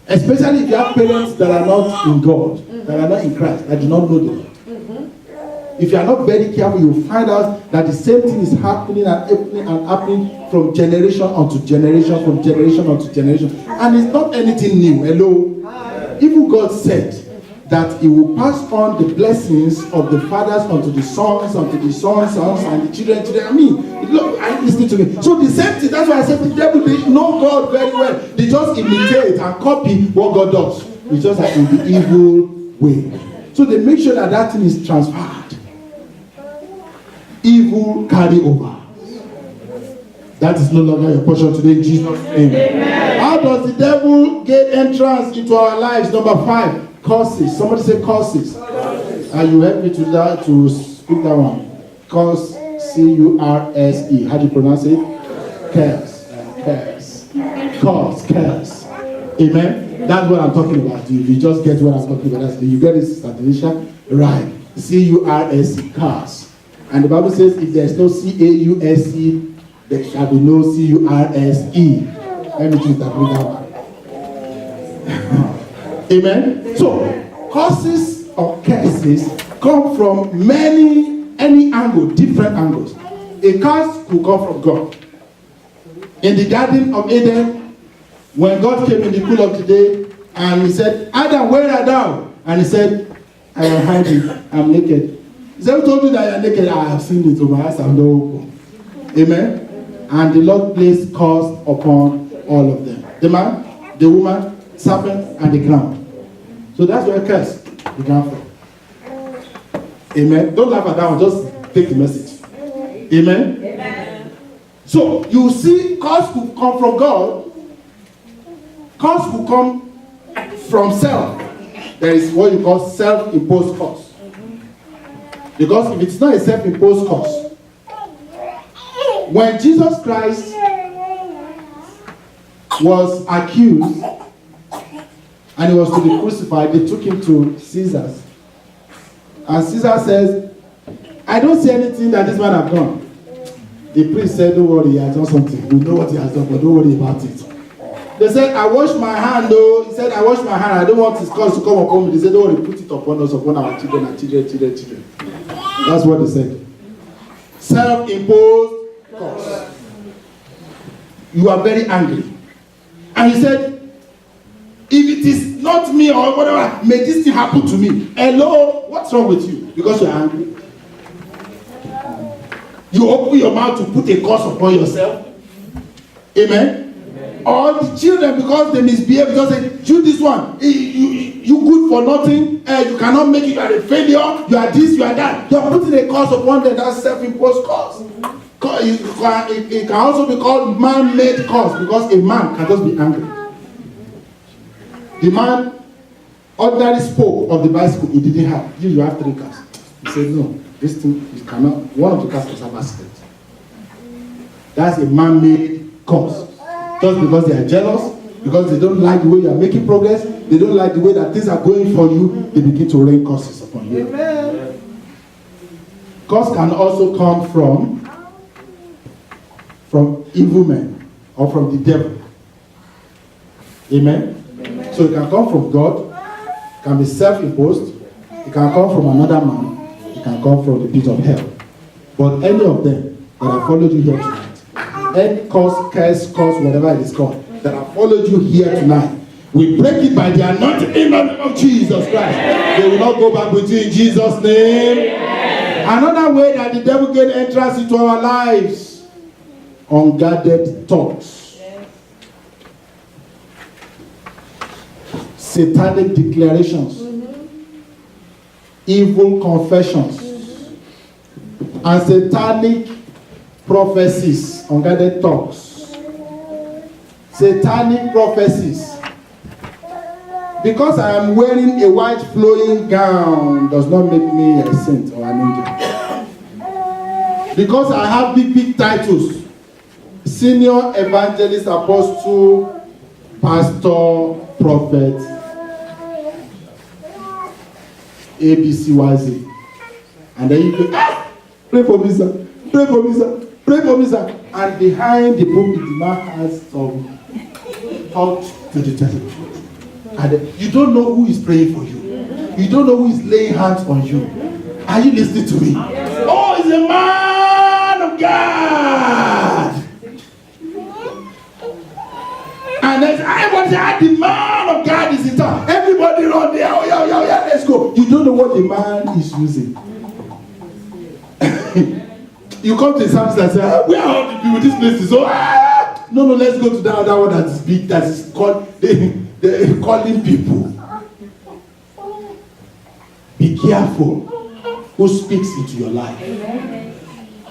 Especially if you have parents that are not in God, that are not in Christ, that do not know the Lord. If you are not very careful, you will find out that the same thing is happening and happening from generation onto generation, from generation onto generation. And it's not anything new. Hello? Even God said that He will pass on the blessings of the fathers unto the sons, and the children. I mean, look, I listen to me. So the same thing, that's why I said the devil, they know God very well. They just imitate and copy what God does. It's just like in the evil way. So they make sure that that thing is transferred. Evil carry over. That is no longer your portion today in Jesus' name. Amen. How does the devil get entrance into our lives? Number 5, curses. Somebody say curses. And you help me to speak that one. Curse, C-U-R-S-E. How do you pronounce it? Curse. Curse. Curse. Curse. Amen. That's what I'm talking about. You just get what I'm talking about. You get it, Sister Denisha? Right. C-U-R-S-E. Curse. And the Bible says if there is no C-A-U-S-E, there shall be no C-U-R-S-E. Let me choose that one. Amen. So, curses or curses come from any angle, different angles. A curse could come from God. In the Garden of Eden, when God came in the cool of the day and He said, Adam, where art thou? And He said, I am hiding, I'm naked. He said, who told you that you are naked? I have seen it, so my eyes are not open. Amen. And the Lord placed curse upon all of them. The man, the woman, serpent, and the ground. So that's where curse began from. Amen. Don't laugh at that one, just take the message. Amen. Amen. So you see, curse could come from God. Curse could come from self. There is what you call self-imposed curse. Because if it's not a self-imposed curse, when Jesus Christ was accused and He was to be crucified, they took Him to Caesar's. And Caesar says, I don't see anything that this man has done. The priest said, don't worry, he has done something. We know what he has done, but don't worry about it. They said, I wash my hand, though. He said, I wash my hand. I don't want his curse to come upon me. They said, don't worry, put it upon us, upon our children, and children. That's what they said. Self-imposed curse. You are very angry. And He said, if it is not me or whatever, may this thing happen to me. Hello, what's wrong with you? Because you are angry. You open your mouth to put a curse upon yourself. Amen. Or the children, because they misbehave, because they do this one, you good for nothing, you cannot make it, you are a failure, you are this, you are that. You are putting a curse upon them. That's self-imposed curse. It can also be called man-made curse, because a man can just be angry. The man ordinarily spoke of the bicycle he didn't have. You have 3 cars. He said, no, this thing, you cannot, one of the cars was an accident. That's a man-made curse. Just because they are jealous, because they don't like the way you are making progress, they don't like the way that things are going for you, they begin to rain curses upon you. Amen. Curse can also come from evil men or from the devil. Amen. Amen. So it can come from God, it can be self-imposed, it can come from another man, it can come from the pit of hell. But any of them that have followed you here tonight, any curse, whatever it is called, that have followed you here tonight, we break it by the anointing in the name of Jesus Christ. They will not go back with you in Jesus' name. Another way that the devil gains entrance into our lives, unguarded thoughts. Satanic declarations, evil confessions, and satanic prophecies, unguarded talks. Satanic prophecies. Because I am wearing a white flowing gown does not make me a saint or an angel. Because I have big titles, senior evangelist, apostle, pastor, prophet, ABCYZ. And then you go, pray for me, sir. Pray for me, sir. Pray for me, sir. And behind the pulpit, the man has some thought to the church. And you don't know who is praying for you. You don't know who is laying hands on you. Are you listening to me? Oh, he's a man of God. And then everybody said, the man of God is in town. Everybody run there. Oh, yeah, let's go. You don't know what the man is using. You come to the service and say, where are all the people? This place is so. No, let's go to that other one that is big, that is called, they're calling people. Be careful who speaks into your life.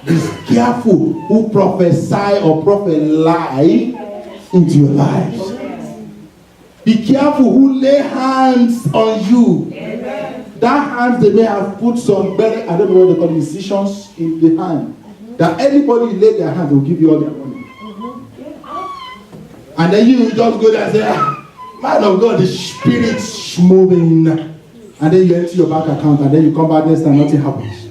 Be careful who prophesy or prophet lie into your life. Be careful who lay hands on you. That hands, they may have put some very, I don't know what they call incisions in the hand. That anybody lay their hand will give you all their money. And then you just go there and say, man of God, the spirit's moving. And then you enter your bank account and then you come back next time, nothing happens.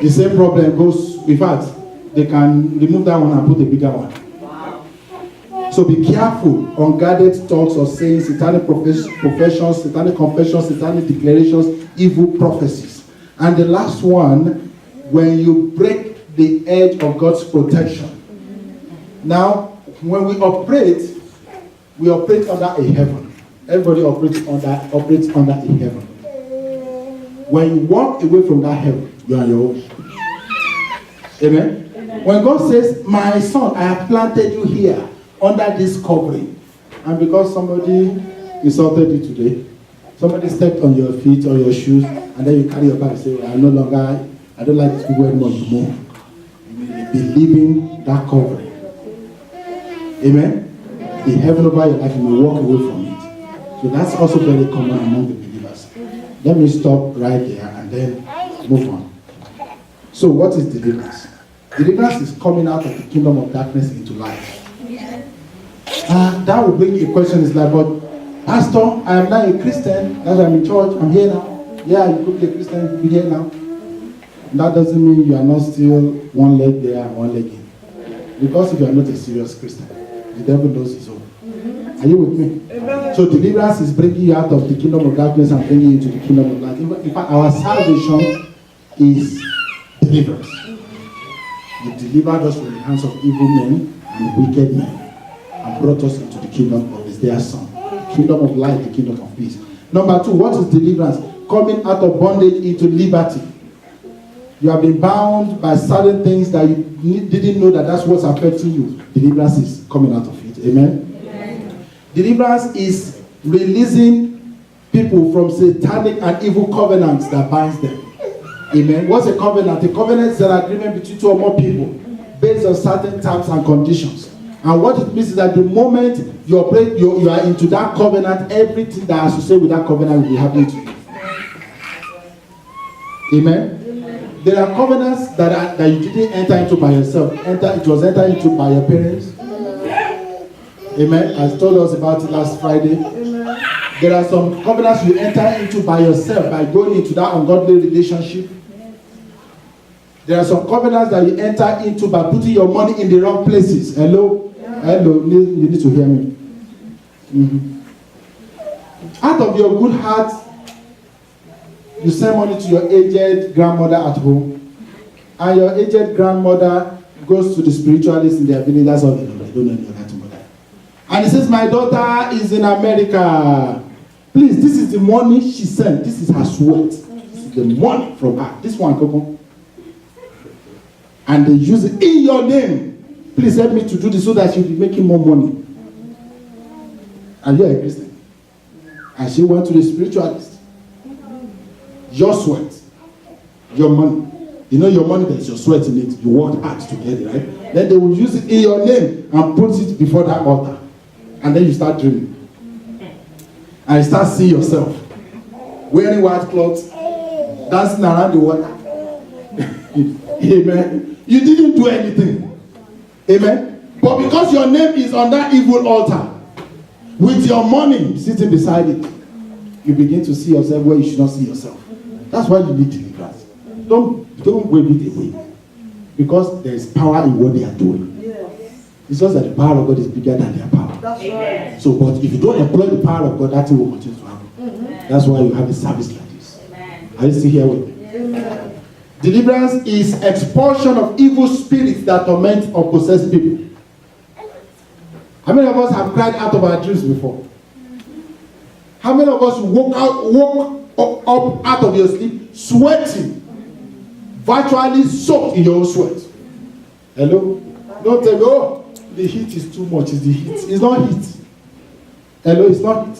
The same problem goes, in fact, they can remove that one and put a bigger one. So be careful. Unguarded talks or sayings, satanic professions, satanic confessions, satanic declarations, evil prophecies. And the last one, when you break the edge of God's protection. Now, when we operate under a heaven. Everybody operates under a heaven. When you walk away from that heaven, you are on your own. Amen? When God says, my son, I have planted you here under this covering. And because somebody insulted you today, somebody stepped on your feet or your shoes, and then you carry your bag and say, I don't like these people anymore, you move. You may be leaving that covering. Amen? The heaven over your life, you may walk away from it. So that's also very common among the believers. Let me stop right there and then move on. So what is deliverance? Deliverance is coming out of the kingdom of darkness into light. That will bring a question. It's like, but Pastor, I am now a Christian. That's why I'm in church. I'm here now. Yeah, you could be a Christian. You could be here now. That doesn't mean you are not still one leg there and one leg in. Because if you are not a serious Christian, the devil knows his own. Are you with me? Amen. So deliverance is breaking you out of the kingdom of darkness and bringing you into the kingdom of light. In fact, our salvation is deliverance. He delivered us from the hands of evil men and wicked men and brought us into the kingdom of his dear son. The kingdom of light, the kingdom of peace. Number 2, what is deliverance? Coming out of bondage into liberty. You have been bound by certain things that you didn't know that's what's affecting you. Deliverance is coming out of it. Amen? Deliverance is releasing people from satanic and evil covenants that binds them. Amen. What's a covenant? A covenant is an agreement between two or more people based on certain terms and conditions. And what it means is that the moment you are into that covenant, everything that associated with that covenant will be happening to you. Amen. There are covenants that you didn't enter into by yourself. It was entered into by your parents. Amen. I told us about it last Friday. Amen. There are some covenants you enter into by yourself by going into that ungodly relationship. There are some covenants that you enter into by putting your money in the wrong places. Hello? Yeah. Hello? You need to hear me. Mm-hmm. Out of your good heart, you send money to your aged grandmother at home, and your aged grandmother goes to the spiritualists in their village. That's all they know. They don't know any other thing. And he says, my daughter is in America. Please, this is the money she sent. This is her sweat. This is the money from her. This one, come on. And they use it in your name. Please help me to do this so that she'll be making more money. And you're a Christian. And she went to the spiritualist. Your sweat. Your money. You know your money, there's your sweat in it. You worked hard to get it, right? Then they will use it in your name and put it before that altar. And then you start dreaming. And you start seeing yourself wearing white clothes, dancing around the water. Amen. You didn't do anything. Amen. But because your name is on that evil altar, with your money sitting beside it, you begin to see yourself where you should not see yourself. That's why you need deliverance. Don't wave it away. Because there is power in what they are doing. It's just that the power of God is bigger than their power. That's right. So, but if you don't employ the power of God, that thing will continue to happen. That's why you have a service like this. Are you still here with me? Amen. Deliverance is expulsion of evil spirits that torment or possess people. How many of us have cried out of our dreams before? How many of us woke up out of your sleep sweating, virtually soaked in your own sweat? Hello? Don't tell me, oh, the heat is too much. It's the heat. It's not heat. Hello, it's not heat.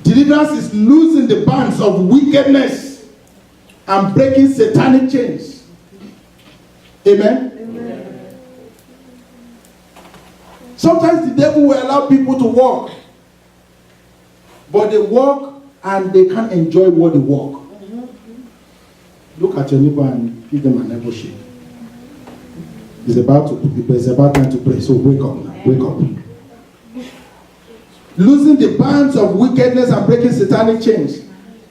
Deliverance is losing the bands of wickedness and breaking satanic chains. Amen? Amen. Sometimes the devil will allow people to walk, but they walk and they can't enjoy what they walk. Look at your neighbor and give them an elbow shake. It's about time to pray, so wake up now. Wake up. Losing the bands of wickedness and breaking satanic chains.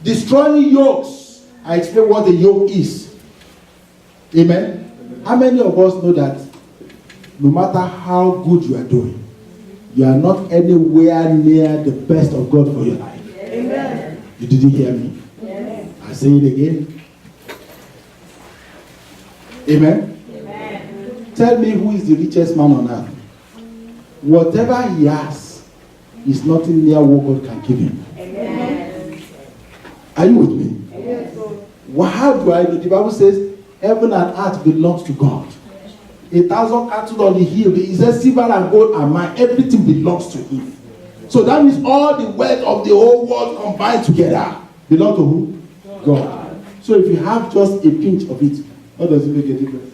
Destroying yokes. I explain what the yoke is. Amen? How many of us know that no matter how good you are doing, you are not anywhere near the best of God for your life? Amen. You didn't hear me? Amen. I say it again. Amen? Amen. Tell me who is the richest man on earth. Whatever he has is nothing near what God can give him. Amen. Are you with me? Yes, Lord. Well, how do I know? The Bible says heaven and earth belongs to God. 1,000 cattle on the hill. He says silver and gold are mine. Everything belongs to him. So that means all the wealth of the whole world combined together belong to who? God. So if you have just a pinch of it, how does it make a difference?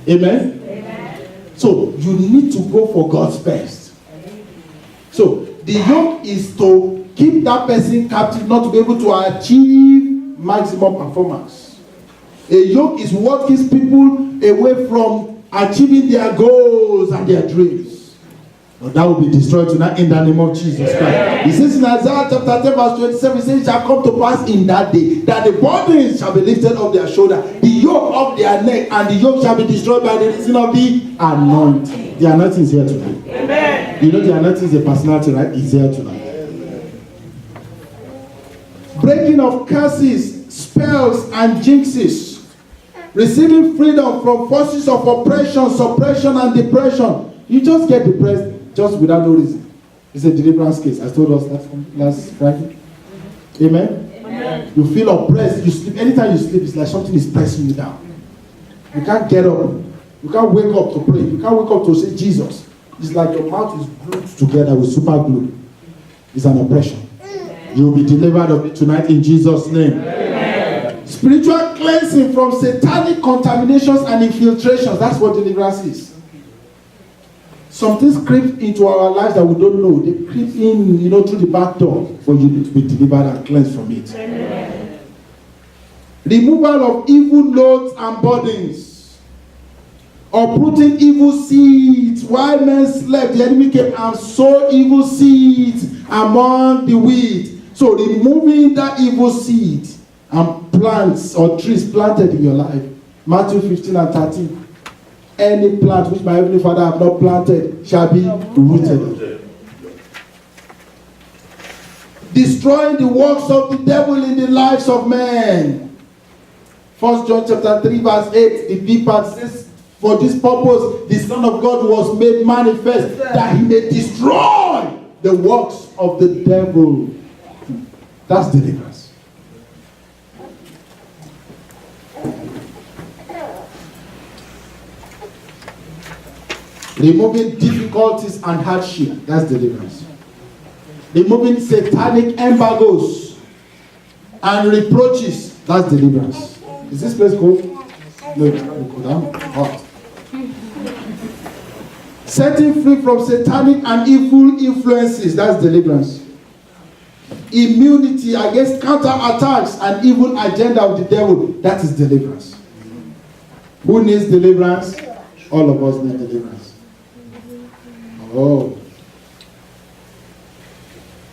Amen? Amen. So you need to go for God's best. So the yoke is to keep that person captive, not to be able to achieve maximum performance. A yoke is what keeps people away from achieving their goals and their dreams. But that will be destroyed tonight in the name of Jesus Christ. He says in Isaiah chapter 10 verse 27, he says, it shall come to pass in that day that the burdens shall be lifted off their shoulder, the yoke off their neck, and the yoke shall be destroyed by the reason of the anointing. The anointing is here tonight. Amen. You know the anointing is a personality, right? It's here tonight. Breaking of curses, spells, and jinxes. Receiving freedom from forces of oppression, suppression, and depression. You just get depressed just without no reason. It's a deliverance case. I told us last Friday. Amen? Amen. You feel oppressed. You sleep. Anytime you sleep, it's like something is pressing you down. You can't get up. You can't wake up to pray. You can't wake up to say Jesus. It's like your mouth is glued together with super glue. It's an oppression. You will be delivered of it tonight in Jesus' name. Amen. Spiritual cleansing from satanic contaminations and infiltrations. That's what deliverance is. Some things creep into our lives that we don't know. They creep in, through the back door. But you need to be delivered and cleansed from it. Amen. Removal of evil loads and burdens. Uprooting evil seeds. While men slept, the enemy came and sowed evil seeds among the wheat. So removing that evil seed and plants or trees planted in your life. Matthew 15 and 13. Any plant which my heavenly Father have not planted shall be rooted. Destroying the works of the devil in the lives of men. 1 John chapter 3 verse 8, the B part says, for this purpose the Son of God was made manifest, that he may destroy the works of the devil. That's deliverance. Removing difficulties and hardship. That's deliverance. Removing satanic embargoes and reproaches. That's deliverance. Is this place cold? No, it's cold. I'm hot. Setting free from satanic and evil influences. That's deliverance. Immunity against counterattacks and evil agenda of the devil. That is deliverance. Who needs deliverance? All of us need deliverance. Oh.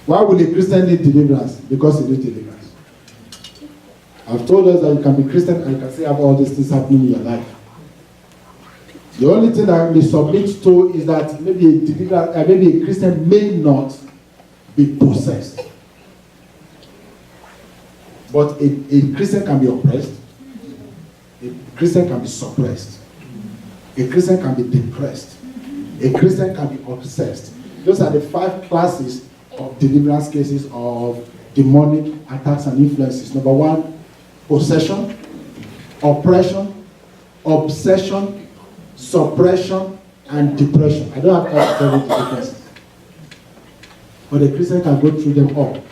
Why will a Christian need deliverance? Because he needs deliverance. I've told us that you can be Christian and you can still have all these things happening in your life. The only thing that we submit to is that maybe a Christian may not be possessed. But a Christian can be oppressed. A Christian can be suppressed. A Christian can be depressed. A Christian can be obsessed. Those are the 5 classes of deliverance cases of demonic attacks and influences. Number 1, possession, oppression, obsession, suppression, and depression. I don't have to tell you the differences. But a Christian can go through them all.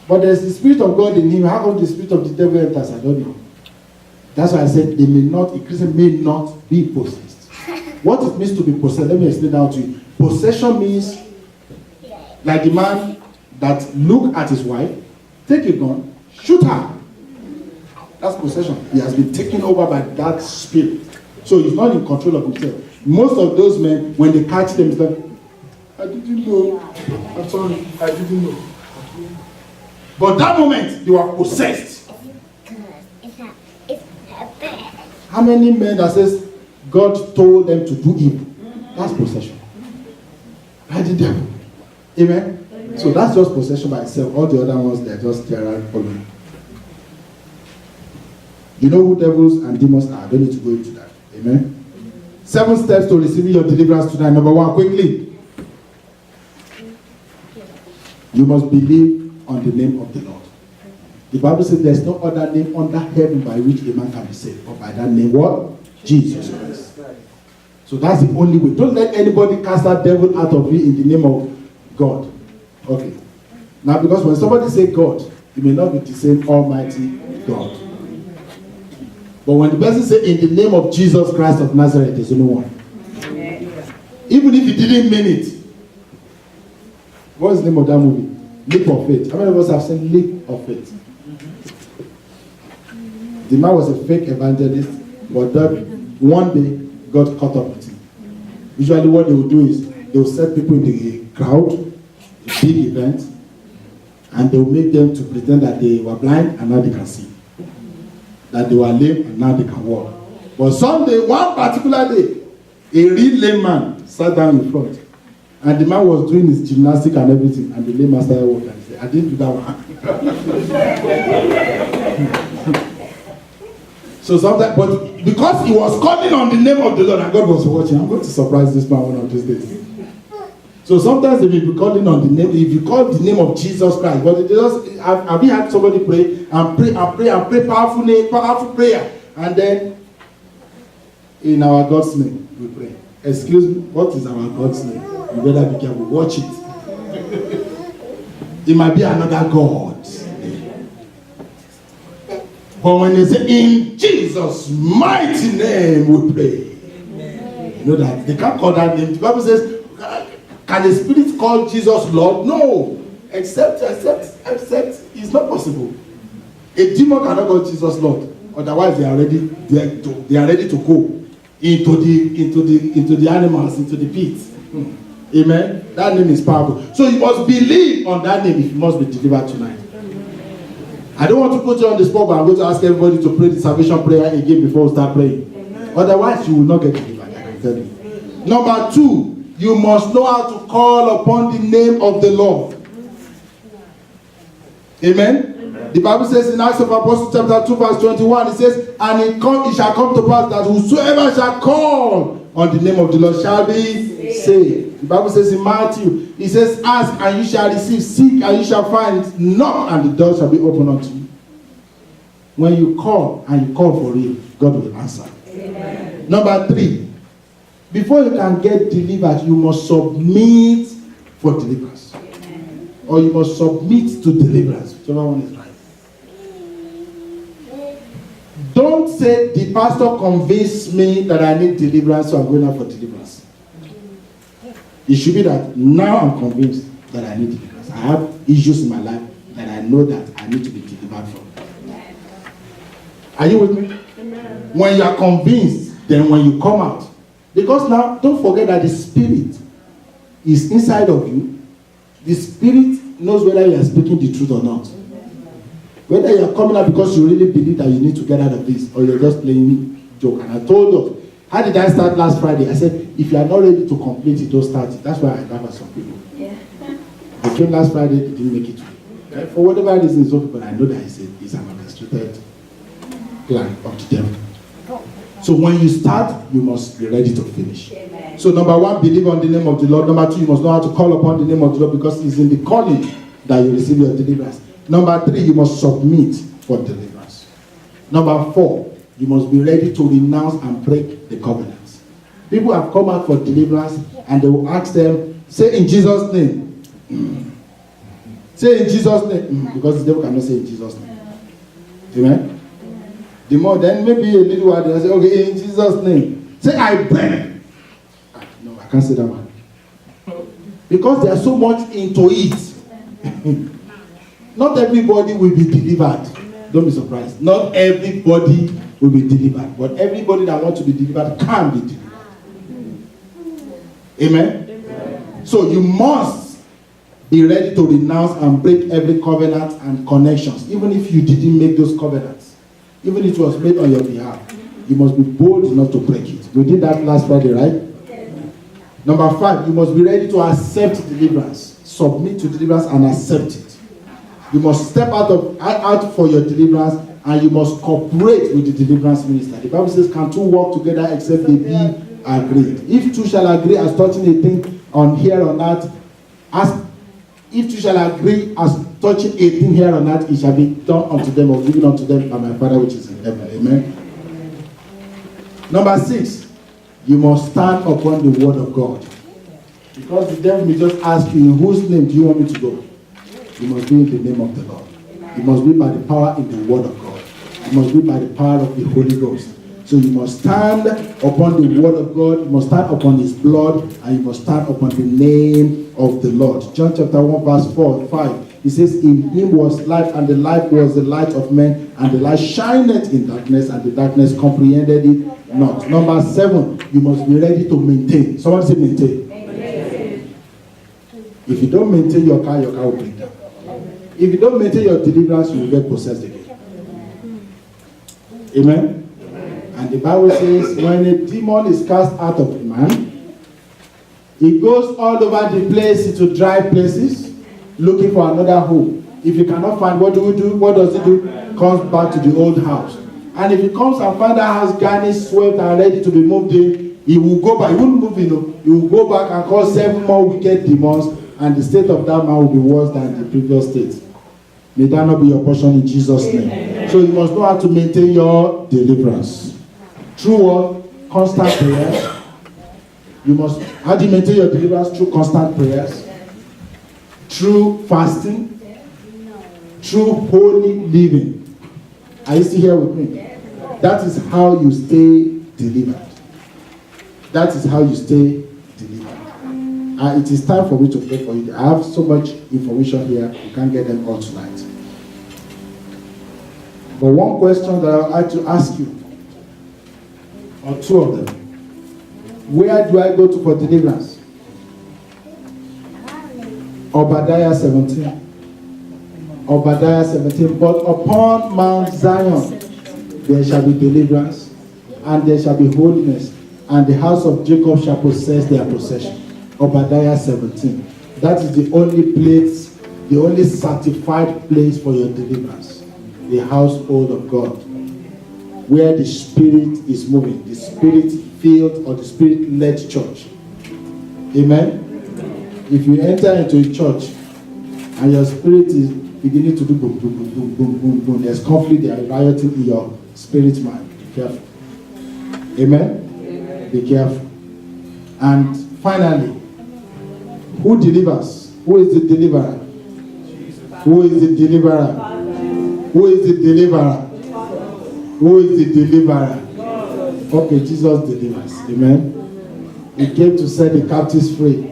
But there's the Spirit of God in him. How come the Spirit of the devil enters? I don't know. That's why I said a Christian may not be possessed. What it means to be possessed, let me explain that to you. Possession means, like the man that looked at his wife, take a gun, shoot her. That's possession. He has been taken over by that spirit. So he's not in control of himself. Most of those men, when they catch them, it's like, I didn't know. I'm sorry, I didn't know. But that moment, they were possessed. How many men that says God told them to do evil? That's possession. By the devil. Amen? Amen? So that's just possession by itself. All the other ones, they're just there and following. You know who devils and demons are. I don't need to go into that. Amen? 7 steps to receiving your deliverance tonight. Number 1, quickly. You must believe on the name of the Lord. The Bible says there's no other name under heaven by which a man can be saved, but by that name, what? Jesus Christ. So that's the only way. Don't let anybody cast that devil out of you in the name of God. Okay. Now, because when somebody says God, it may not be the same Almighty God. But when the person says in the name of Jesus Christ of Nazareth, there's only one. Even if he didn't mean it. What's the name of that movie? Leap of Faith. How many of us have seen Leap of Faith? The man was a fake evangelist, but one day God caught up with him. Usually what they will do is they will set people in the crowd, a big event, and they will make them to pretend that they were blind and now they can see. That they were lame and now they can walk. But someday, one particular day, a real lame man sat down in front. And the man was doing his gymnastics and everything. And the lame man started walking and said, I didn't do that one. So sometimes, but because he was calling on the name of the Lord and God was watching, I'm going to surprise this man one of these days. So sometimes they will be calling on the name, if you call the name of Jesus Christ, but it just, have you had somebody pray and pray powerful prayer, and then in our God's name we pray. Excuse me, what is our God's name? You better be careful, watch it. It might be another God. But when they say in Jesus' mighty name we pray, you know that they can't call that name. The Bible says, can a spirit call Jesus Lord? No. Except it's not possible. A demon cannot call Jesus Lord. Otherwise they are ready to go into the animals, into the pit. Amen. That name is powerful. So you must believe on that name if you must be delivered tonight. I don't want to put you on the spot, but I'm going to ask everybody to pray the salvation prayer again before we start praying. Amen. Otherwise, you will not get delivered, I can tell you. Number 2, you must know how to call upon the name of the Lord. Amen? Amen. The Bible says in Acts of Apostles chapter 2 verse 21, it says, and it shall come to pass that whosoever shall call on the name of the Lord shall be saved. The Bible says in Matthew, it says, ask and you shall receive, seek and you shall find, knock and the door shall be opened unto you. When you call and you call for real, God will answer. Amen. Number 3, before you can get delivered, you must submit for deliverance. Amen. Or you must submit to deliverance, whichever one is right. Don't say the pastor convinced me that I need deliverance, so I'm going out for deliverance. It should be that now I'm convinced that I need deliverance. I have issues in my life that I know that I need to be delivered from. Are you with me? Amen. When you are convinced, then when you come out. Because now, don't forget that the Spirit is inside of you. The Spirit knows whether you are speaking the truth or not. Whether you are coming out because you really believe that you need to get out of this, or you're just playing joke. And I told us, how did I start last Friday? I said, if you are not ready to complete it, don't start it. That's why I laugh at some people. Yeah. They came last Friday, they didn't make it. For whatever reason, it's okay, but I know that it's an orchestrated plan of the devil. So when you start, you must be ready to finish. Amen. So number one, believe on the name of the Lord. Number two, you must know how to call upon the name of the Lord, because it's in the calling that you receive your deliverance. Number three, you must submit for deliverance. Number four, you must be ready to renounce and break the covenants. People have come out for deliverance and they will ask them, say in Jesus' name. Say in Jesus' name. Because the devil cannot say in Jesus' name. Amen? The more, then maybe a little while they'll say, okay, in Jesus' name. Say, I break. No, I can't say that one. Because they are so much into it. Not everybody will be delivered. Don't be surprised. Not everybody will be delivered. But everybody that wants to be delivered can be delivered. Amen? So you must be ready to renounce and break every covenant and connections. Even if you didn't make those covenants. Even if it was made on your behalf. You must be bold enough to break it. We did that last Friday, right? Number five, you must be ready to accept deliverance. Submit to deliverance and accept it. You must step out for your deliverance, and you must cooperate with the deliverance minister. The Bible says, can two walk together except they be agreed? If two shall agree as touching a thing on here on earth, if two shall agree as touching a thing here on earth, it shall be done unto them or given unto them by my Father which is in heaven. Amen. Number six, you must stand upon the word of God. Because the devil may just ask you, in whose name do you want me to go? You must be in the name of the Lord. It must be by the power in the word of God. It must be by the power of the Holy Ghost. So you must stand upon the word of God, you must stand upon his blood, and you must stand upon the name of the Lord. John chapter 1 verse 4-5. He says, in him was life, and the life was the light of men, and the light shineth in darkness, and the darkness comprehended it not. Number 7, you must be ready to maintain. Someone say maintain. Amen. If you don't maintain your car will break down. If you don't maintain your deliverance, you will get possessed again. Amen? And the Bible says, when a demon is cast out of a man, it goes all over the place into dry places, looking for another home. If you cannot find, what do we do? What does it do? Comes back to the old house. And if he comes and finds that house garnished, swept, and ready to be moved in, he will go back. He won't move in. He will go back and call 7 more wicked demons, and the state of that man will be worse than the previous state. May that not be your portion in Jesus' name. Amen. So you must know how to maintain your deliverance. Through what? Constant prayers. You must. How do you maintain your deliverance? Through constant prayers. Through fasting. Through holy living. Are you still here with me? That is how you stay delivered. That is how you stay delivered. It is time for me to pray for you. I have so much information here. You can't get them all tonight. But one question that I would like to ask you, or 2 of them. Where do I go to for deliverance? Obadiah 17. Obadiah 17. But upon Mount Zion there shall be deliverance, and there shall be holiness, and the house of Jacob shall possess their possession. Obadiah 17. That is the only place, the only certified place for your deliverance. The household of God. Where the Spirit is moving, the Spirit-filled or the Spirit-led church. Amen? If you enter into a church and your spirit is beginning to do boom, boom, boom, boom, boom, boom, boom, there's conflict, there is rioting in your spirit mind. Be careful. Amen? Be careful. And finally, who delivers? Who is the deliverer? Who is the deliverer? Who is the deliverer? Who is the deliverer? Okay, Jesus delivers. Amen. He came to set the captives free.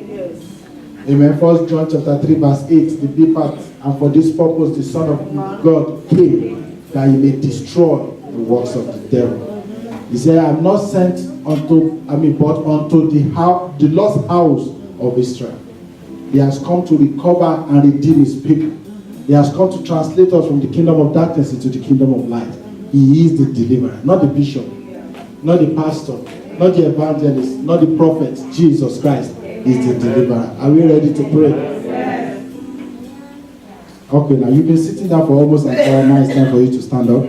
Amen. 1 John chapter 3 verse 8. The deep part. And for this purpose the Son of God came, that he may destroy the works of the devil. He said, I am not sent but unto the lost house of Israel. He has come to recover and redeem his people. He has come to translate us from the kingdom of darkness into the kingdom of light. He is the deliverer, not the bishop. not the pastor, not the evangelist, not the prophet. Jesus Christ is the deliverer. Are we ready to pray? Okay, now you've been sitting down for almost an hour. Now it's time for you to stand up.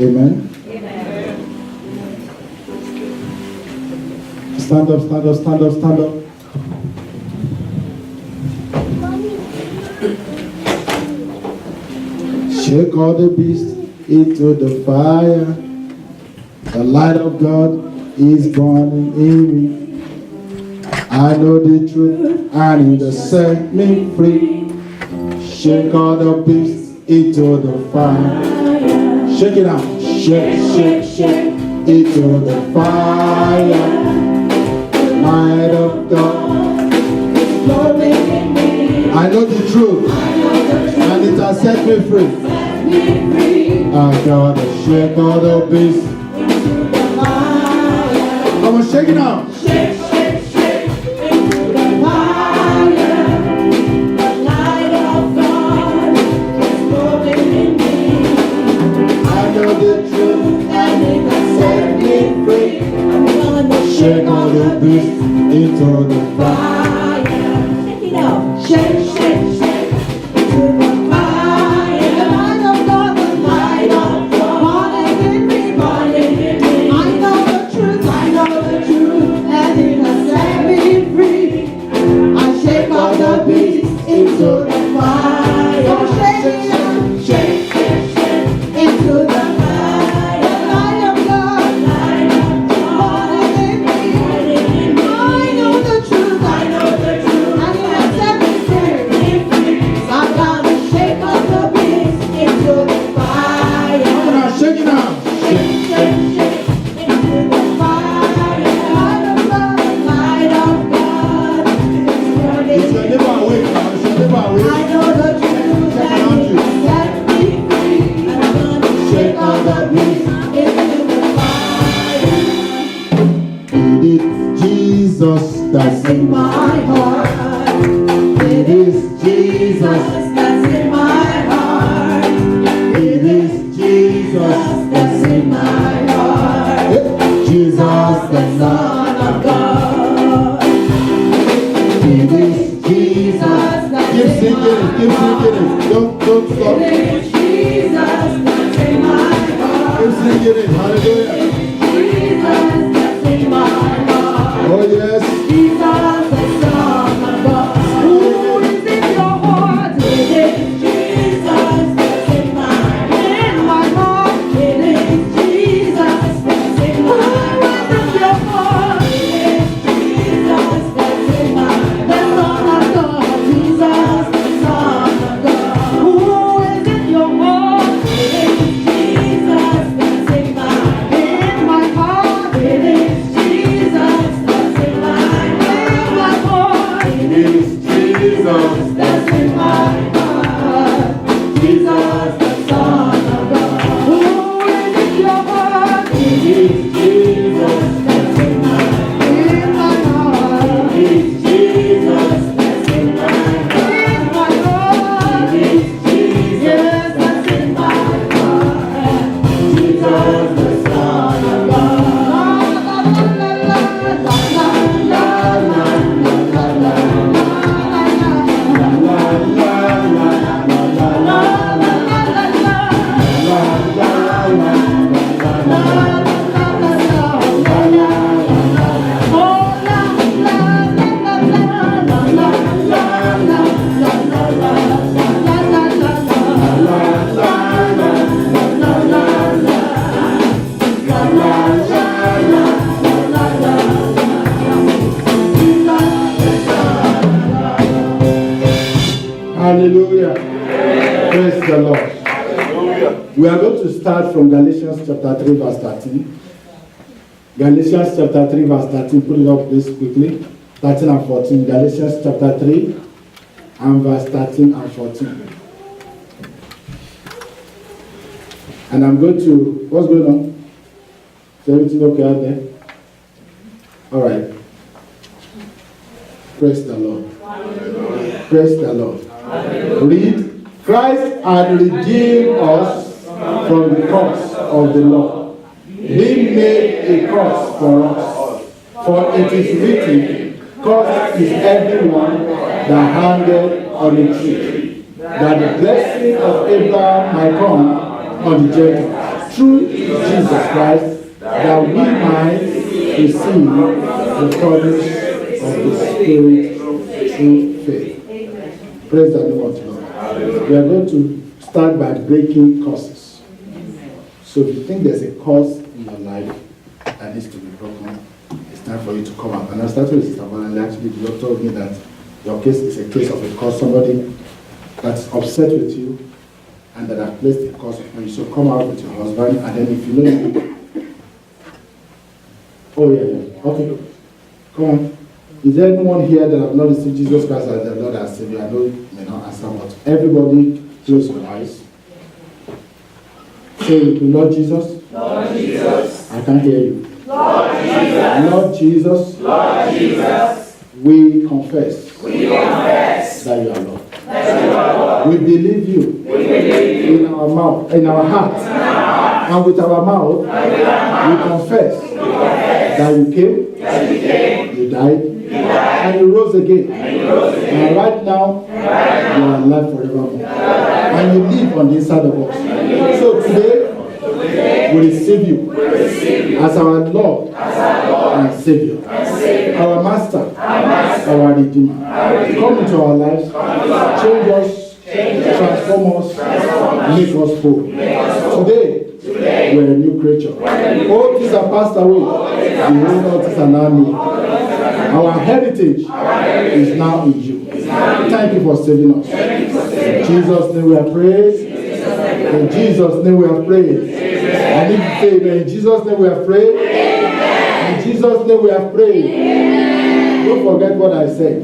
Amen. Stand up, stand up, stand up, stand up. Shake all the beasts into the fire. The light of God is burning in me. I know the truth and it has set me free. Shake all the beasts into the fire. Shake it out. Shake, shake, shake into the fire. The light of God is burning in me. I know the truth and it has set me free. I gotta shake all the beasts. Come on, shake it out. Shake, shake, shake into the fire. The light of God is moving in me. I know the truth And it has set me free. I'm gonna shake all the beasts into the fire. fire. Shake it out. Shake, shake, shake into the fire. The light of God, the light of God, burning in me, burning in me. I know the truth, and it has set me free. I shake all the beasts into the fire. So shake it out. Shake, shake, shake into the fire. The light of God, burning in me. I know the truth, and it has set me free. So I'm gonna shake all the beasts into the fire. Come on, shake it out. Shake, shake, shake into the fire. Light of God, light of God. It's your neighbor awake now. It's your neighbor I awake. know the truth and it has set me free. I'm gonna shake all the beasts into the fire. It is Jesus that's In my heart, It is Jesus. that's in my heart. It is Jesus That's in my heart. Jesus The Son of God. It is Jesus. Keep singing it. Keep singing it. Don't stop. It is Jesus that's in my heart. Keep singing it. Hallelujah. Jesus that's in my heart. Oh yes. Jesus the Son of God. Who is in your heart? It is Jesus that's in my heart. It is Jesus that's in my heart. Who is in your heart? It is Jesus that's in my heart. The Son of God. Jesus the Son of God. Who is in your heart? It is Jesus that's in my heart. It is Jesus that's in my heart. It is Jesus. That's in my heart. Jesus, the Son of God. Who is in your heart? It is Jesus. That's in my heart. It is Jesus. That's in my heart. Yes, that's in my heart. Jesus, the Son of God. La, la, la, la, la, la, la, la, la, la, la. Hallelujah. Praise the Lord. We are going to start from Galatians chapter 3 verse 13. Galatians chapter 3 verse 13. Put it up please quickly. 13 and 14. Galatians chapter 3 and verse 13 and 14. And I'm going to, what's going on? Is everything okay out there? All right. Praise the Lord. Praise the Lord. Read, Christ had redeemed us from the curse of the law, being made a curse for us. For it is written, cursed is everyone that hangeth on a tree, that the blessing of Abraham might come on the Gentiles through Jesus Christ, that we might receive the promise of the Spirit through faith. Praise the name of the Lord. We are going to start by breaking curses. So if you think there's a curse in your life that needs to be broken, it's time for you to come out. And I started with Sister Malala. Actually, the Lord told me that your case is a case of a curse. Somebody that's upset with you and that have placed a curse upon you. So come out with your husband, and then if you know oh yeah. Okay. Come on. Is there anyone here that have not received Jesus Christ as their Lord and Savior? I know you may not answer, but everybody close your eyes. Say with me, Lord Jesus. Lord Jesus. I can't hear you. Lord Jesus. Lord Jesus. Lord Jesus. We confess. We confess That you are Lord. that you are Lord. We believe you. We believe you. In our mouth, in our heart, and with our mouth, we confess that you came, you died, and you rose again. And right now, you are alive forevermore. And you live on the inside of us. So today, we receive you as our Lord and Savior, our Master, our Redeemer. Come into our lives, change us, transform us, make us whole. Today, we're a new creature. All things are passed away. The old things are now new. Our heritage is now in you. Thank you for saving us. In Jesus' name we are prayed. In Jesus' name we are prayed. I need to say amen. In Jesus' name we are prayed. In Jesus' name we have prayed. Don't forget what I said.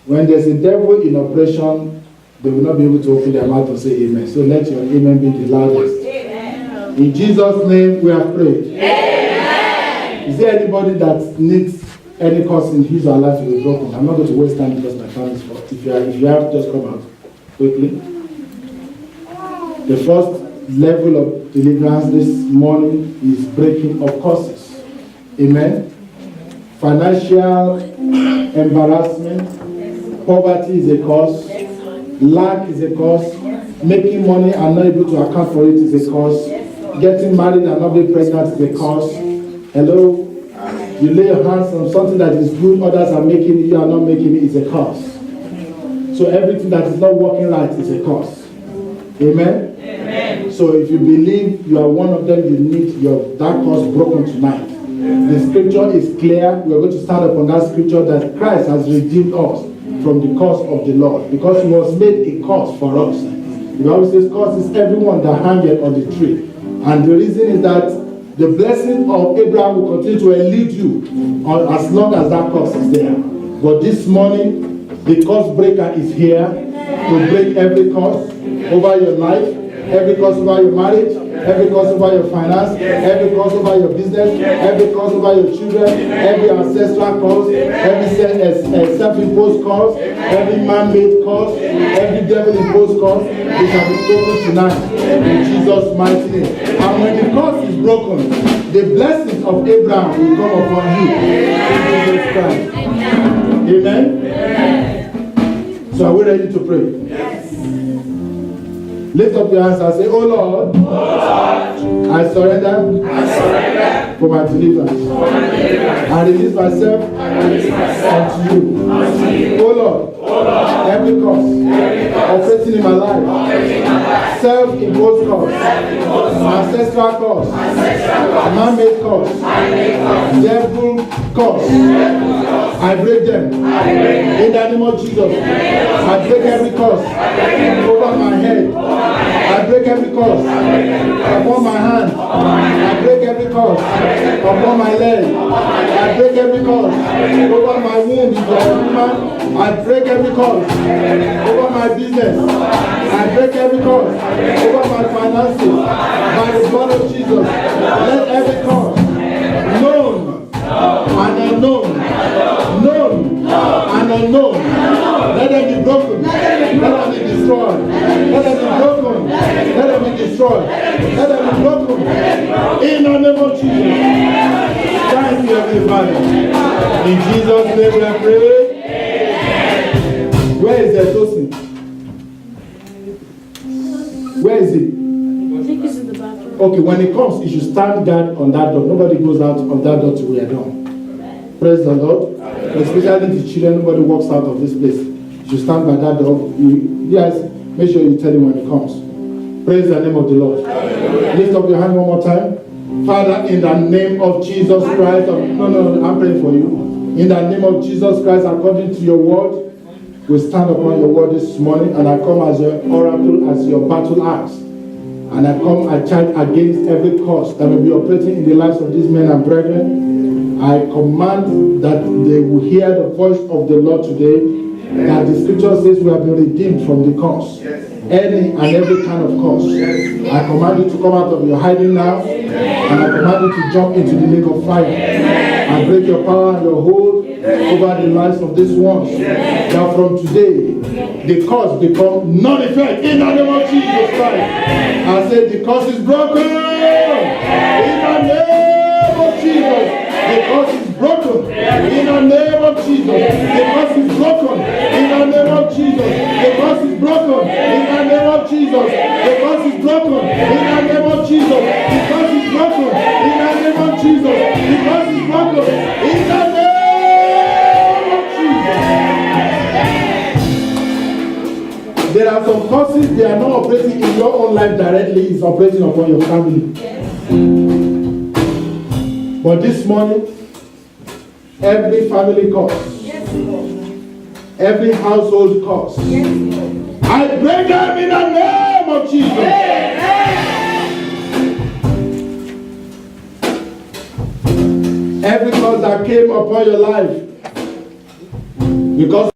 When there's a devil in operation, they will not be able to open their mouth to say amen. So let your amen be the loudest. In Jesus' name we have prayed. Amen. Is there anybody that needs any cause in his or her life to be broken? I'm not going to waste time because my time is short. If you have, just come out quickly. The first level of deliverance this morning is breaking of curses. Amen. Financial embarrassment, poverty is a cause, lack is a cause, making money and not able to account for it is a cause, getting married and not being pregnant is a cause. Hello? You lay your hands on something that is good, others are making it, you are not making it, is a cause. So everything that is not working right is a cause. Amen? Amen. So if you believe you are one of them, you need that cause broken tonight. The scripture is clear. We are going to stand upon that scripture that Christ has redeemed us from the curse of the Lord, because he was made a curse for us. The Bible says, curse is everyone that hangeth on the tree. And the reason is that the blessing of Abraham will continue to elude you as long as that curse is there. But this morning, the curse breaker is here to break every curse over your life, every curse over your marriage, every curse over your finance, every curse over your business, every curse over your children, every ancestral curse, every self-imposed curse, every man-made curse, every devil-imposed curse. It shall be broken tonight in Jesus' mighty name. And when the curse is broken, the blessings of Abraham will come upon you in Jesus Christ. Amen? So are we ready to pray? Yes. Lift up your hands and say, Oh Lord, I surrender for my deliverance. I release myself unto you. Oh Lord, every cause operating in my life, self-imposed cause, ancestral cause, man-made cause, devil cause, I break them in the name of Jesus. I break every cause over my head. I break every curse upon my hand. I break every curse upon my leg. I break every curse over my womb. If you are a woman, I break every curse over my business. I break every curse over my finances. By the blood of Jesus, let every curse, known and unknown, known and unknown, let them be broken. Let them be destroyed. Let them be broken. Let them be destroyed. Let them be broken. In the name of Jesus. Thank you, Heavenly Father. In Jesus' name we are praying. Where is the Tosin? Where is he? I think it's in the bathroom. Okay, when he comes, he should stand guard on that door. Nobody goes out of that door till we are done. Praise the Lord. Especially the children, nobody walks out of this place. You should stand by that door. You guys, make sure you tell him when he comes. Praise the name of the Lord. Lift up your hand one more time. Father, in the name of Jesus Christ. No, I'm praying for you. In the name of Jesus Christ, according to your word, we stand upon your word this morning, and I come as your oracle, as your battle axe. And I come, I charge against every cause that may be operating in the lives of these men and brethren. I command that they will hear the voice of the Lord today, that the scripture says we have been redeemed from the curse. Any and every kind of curse. I command you to come out of your hiding now, and I command you to jump into the lake of fire and break your power and your hold over the lives of these ones. That from today, the curse become non-effect in the name of Jesus Christ. I said the curse is broken in the name of Jesus. The curse is broken in the name of Jesus. The curse is broken in the name of Jesus. The curse is broken in the name of Jesus. The curse is broken in the name of Jesus. The curse is broken in the name of Jesus. The curse is broken in the name of Jesus. There are some curses, they are not operating in your own life directly, it's operating upon your family. But this morning, every family curse, every household curse, I break them in the name of Jesus. Every curse that came upon your life, because